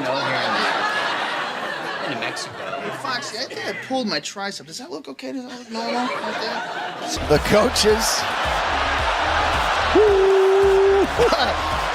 know, here in New Mexico. Hey, Foxy, I think I pulled my tricep. Does that look okay? Does that look normal right there? The coaches. Woo!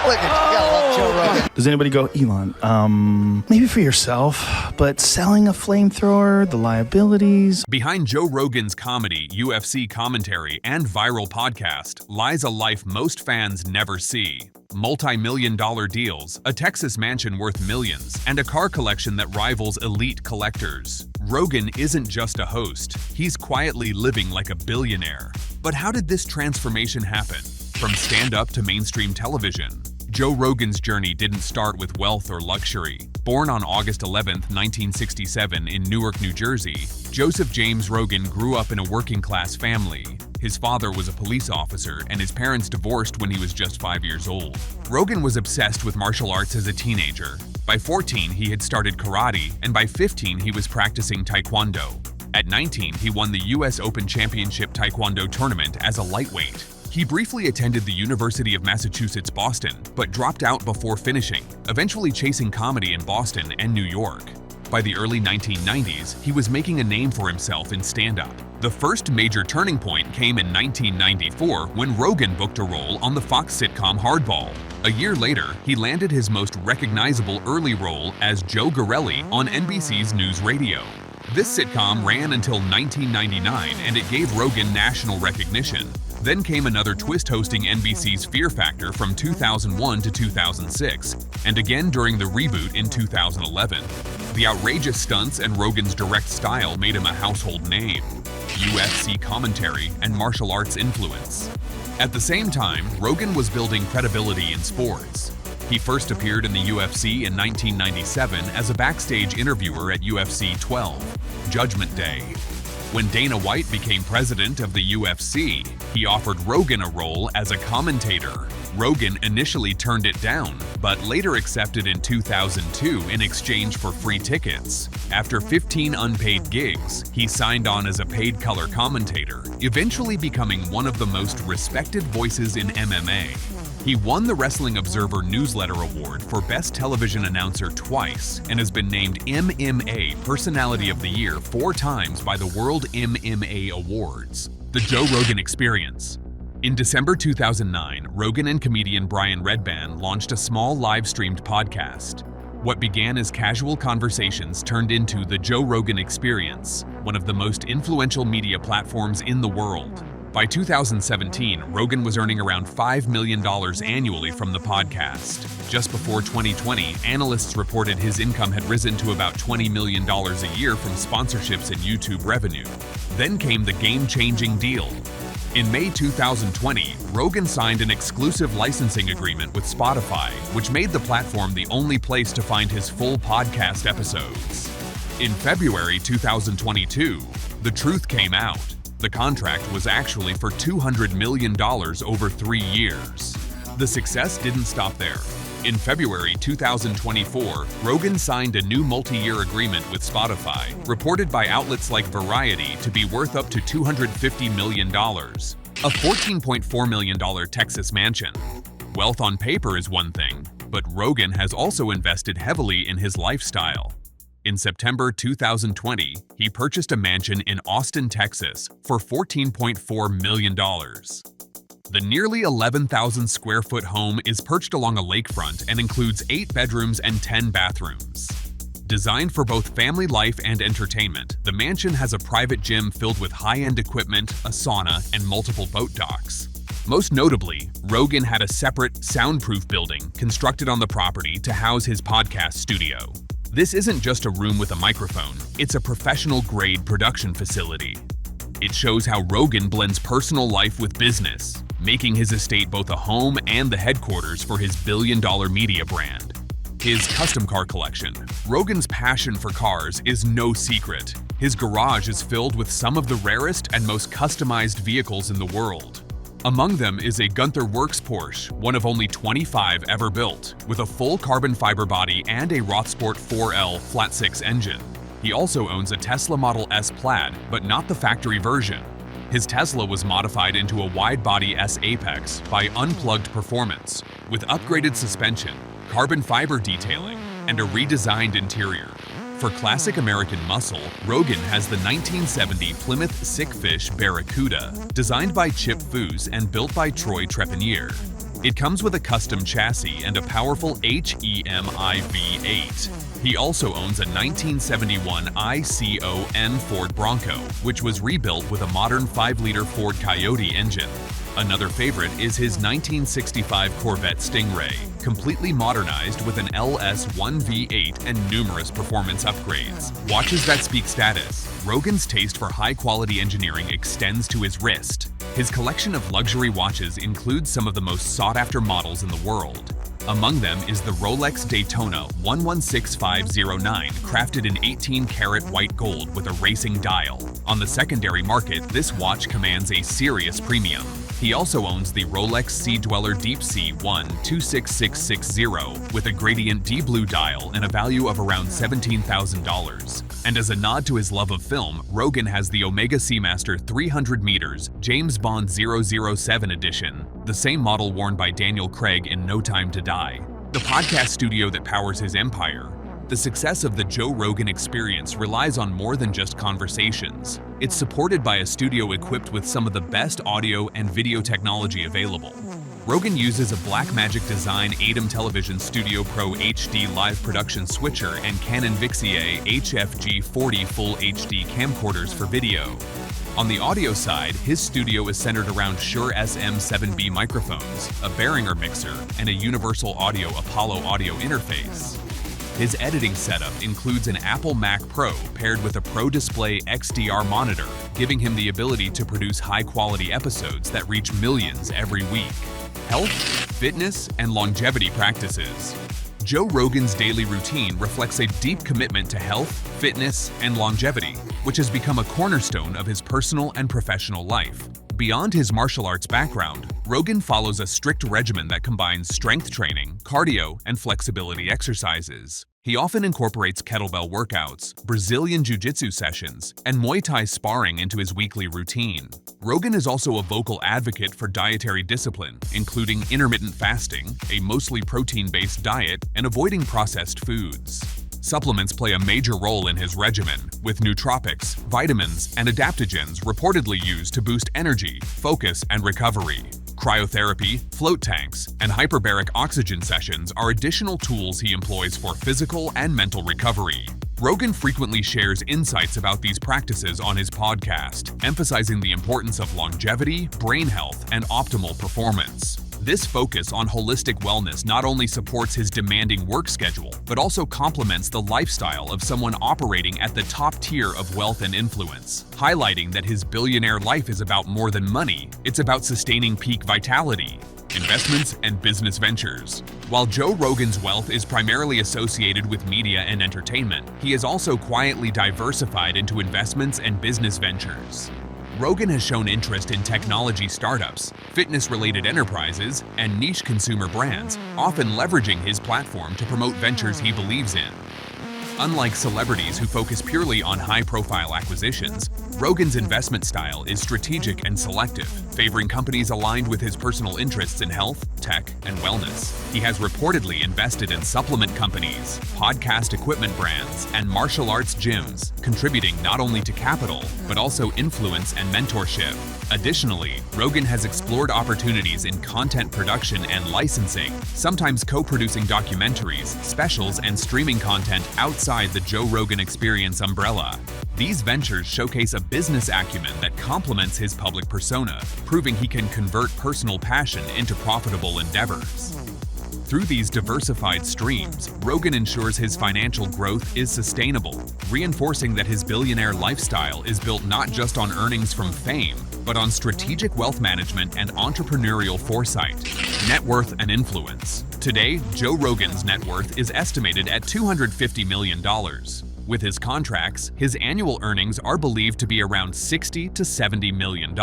Look at you. Gotta love Joe Rogan. Does anybody go, Elon, maybe for yourself, but selling a flamethrower, the liabilities? Behind Joe Rogan's comedy, UFC commentary, and viral podcast lies a life most fans never see. Multi-million-dollar deals, a Texas mansion worth millions, and a car collection that rivals elite collectors. Rogan isn't just a host, he's quietly living like a billionaire. But how did this transformation happen? From stand-up to mainstream television, Joe Rogan's journey didn't start with wealth or luxury. Born on August 11, 1967 in Newark, New Jersey, Joseph James Rogan grew up in a working-class family. His father was a police officer, and his parents divorced when he was just 5 years old. Rogan was obsessed with martial arts as a teenager. By 14, he had started karate, and by 15, he was practicing taekwondo. At 19, he won the U.S. Open Championship Taekwondo tournament as a lightweight. He briefly attended the University of Massachusetts, Boston, but dropped out before finishing, eventually chasing comedy in Boston and New York. By the early 1990s, he was making a name for himself in stand-up. The first major turning point came in 1994 when Rogan booked a role on the Fox sitcom Hardball. A year later, he landed his most recognizable early role as Joe Garelli on NBC's News Radio. This sitcom ran until 1999, and it gave Rogan national recognition. Then came another twist hosting NBC's Fear Factor from 2001 to 2006, and again during the reboot in 2011. The outrageous stunts and Rogan's direct style made him a household name, UFC commentary, and martial arts influence. At the same time, Rogan was building credibility in sports. He first appeared in the UFC in 1997 as a backstage interviewer at UFC 12, Judgment Day. When Dana White became president of the UFC, he offered Rogan a role as a commentator. Rogan initially turned it down, but later accepted in 2002 in exchange for free tickets. After 15 unpaid gigs, he signed on as a paid color commentator, eventually becoming one of the most respected voices in MMA. He won the Wrestling Observer Newsletter Award for Best Television Announcer twice and has been named MMA Personality of the Year 4 times by the World MMA Awards. The Joe Rogan Experience. In December 2009, Rogan and comedian Brian Redban launched a small live-streamed podcast. What began as casual conversations turned into the Joe Rogan Experience, one of the most influential media platforms in the world. By 2017, Rogan was earning around $5 million annually from the podcast. Just before 2020, analysts reported his income had risen to about $20 million a year from sponsorships and YouTube revenue. Then came the game-changing deal. In May 2020, Rogan signed an exclusive licensing agreement with Spotify, which made the platform the only place to find his full podcast episodes. In February 2022, the truth came out. The contract was actually for $200 million over 3 years. The success didn't stop there. In February 2024, Rogan signed a new multi-year agreement with Spotify, reported by outlets like Variety to be worth up to $250 million, a $14.4 million Texas mansion. Wealth on paper is one thing, but Rogan has also invested heavily in his lifestyle. In September 2020, he purchased a mansion in Austin, Texas for $14.4 million. The nearly 11,000 square foot home is perched along a lakefront and includes 8 bedrooms and 10 bathrooms. Designed for both family life and entertainment, the mansion has a private gym filled with high-end equipment, a sauna, and multiple boat docks. Most notably, Rogan had a separate, soundproof building constructed on the property to house his podcast studio. This isn't just a room with a microphone, it's a professional-grade production facility. It shows how Rogan blends personal life with business, making his estate both a home and the headquarters for his billion-dollar media brand. His custom car collection. Rogan's passion for cars is no secret. His garage is filled with some of the rarest and most customized vehicles in the world. Among them is a Gunther Works Porsche, one of only 25 ever built, with a full carbon fiber body and a Rothsport 4L flat-six engine. He also owns a Tesla Model S Plaid, but not the factory version. His Tesla was modified into a wide-body S Apex by Unplugged Performance, with upgraded suspension, carbon fiber detailing, and a redesigned interior. For classic American muscle, Rogan has the 1970 Plymouth Sickfish Barracuda, designed by Chip Foose and built by Troy Trepanier. It comes with a custom chassis and a powerful HEMI V8. He also owns a 1971 ICON Ford Bronco, which was rebuilt with a modern 5-liter Ford Coyote engine. Another favorite is his 1965 Corvette Stingray, completely modernized with an LS1 V8 and numerous performance upgrades. Watches that speak status. Rogan's taste for high-quality engineering extends to his wrist. His collection of luxury watches includes some of the most sought-after models in the world. Among them is the Rolex Daytona 116509, crafted in 18-karat white gold with a racing dial. On the secondary market, this watch commands a serious premium. He also owns the Rolex Sea Dweller Deep Sea 126660 with a gradient D-blue dial and a value of around $17,000. And as a nod to his love of film, Rogan has the Omega Seamaster 300 meters James Bond 007 edition, the same model worn by Daniel Craig in No Time to Die. The podcast studio that powers his empire. The success of the Joe Rogan Experience relies on more than just conversations. It's supported by a studio equipped with some of the best audio and video technology available. Rogan uses a Blackmagic Design ATEM Television Studio Pro HD live production switcher and Canon Vixia HFG 40 Full HD camcorders for video. On the audio side, his studio is centered around Shure SM7B microphones, a Behringer mixer, and a Universal Audio Apollo audio interface. His editing setup includes an Apple Mac Pro paired with a Pro Display XDR monitor, giving him the ability to produce high-quality episodes that reach millions every week. Health, fitness, and longevity practices. Joe Rogan's daily routine reflects a deep commitment to health, fitness, and longevity, which has become a cornerstone of his personal and professional life. Beyond his martial arts background, Rogan follows a strict regimen that combines strength training, cardio, and flexibility exercises. He often incorporates kettlebell workouts, Brazilian jiu-jitsu sessions, and Muay Thai sparring into his weekly routine. Rogan is also a vocal advocate for dietary discipline, including intermittent fasting, a mostly protein-based diet, and avoiding processed foods. Supplements play a major role in his regimen, with nootropics, vitamins, and adaptogens reportedly used to boost energy, focus, and recovery. Cryotherapy, float tanks, and hyperbaric oxygen sessions are additional tools he employs for physical and mental recovery. Rogan frequently shares insights about these practices on his podcast, emphasizing the importance of longevity, brain health, and optimal performance. This focus on holistic wellness not only supports his demanding work schedule, but also complements the lifestyle of someone operating at the top tier of wealth and influence, highlighting that his billionaire life is about more than money, it's about sustaining peak vitality, investments, and business ventures. While Joe Rogan's wealth is primarily associated with media and entertainment, he is also quietly diversified into investments and business ventures. Rogan has shown interest in technology startups, fitness-related enterprises, and niche consumer brands, often leveraging his platform to promote ventures he believes in. Unlike celebrities who focus purely on high-profile acquisitions, Rogan's investment style is strategic and selective, favoring companies aligned with his personal interests in health, tech, and wellness. He has reportedly invested in supplement companies, podcast equipment brands, and martial arts gyms, contributing not only to capital, but also influence and mentorship. Additionally, Rogan has explored opportunities in content production and licensing, sometimes co-producing documentaries, specials, and streaming content outside the Joe Rogan Experience umbrella. These ventures showcase a business acumen that complements his public persona, proving he can convert personal passion into profitable endeavors. Through these diversified streams, Rogan ensures his financial growth is sustainable, reinforcing that his billionaire lifestyle is built not just on earnings from fame, but on strategic wealth management and entrepreneurial foresight, net worth, and influence. Today, Joe Rogan's net worth is estimated at $250 million. With his contracts, his annual earnings are believed to be around $60 to $70 million.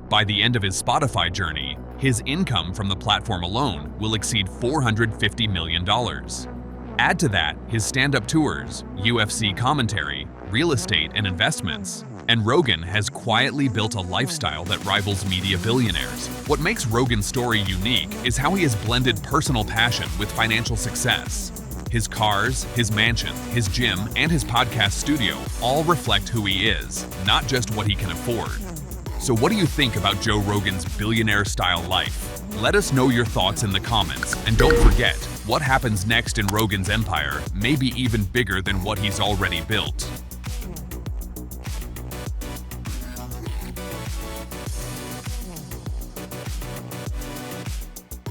By the end of his Spotify journey, his income from the platform alone will exceed $450 million. Add to that his stand-up tours, UFC commentary, real estate, and investments, and Rogan has quietly built a lifestyle that rivals media billionaires. What makes Rogan's story unique is how he has blended personal passion with financial success. His cars, his mansion, his gym, and his podcast studio all reflect who he is, not just what he can afford. So what do you think about Joe Rogan's billionaire-style life? Let us know your thoughts in the comments, and don't forget, what happens next in Rogan's empire may be even bigger than what he's already built.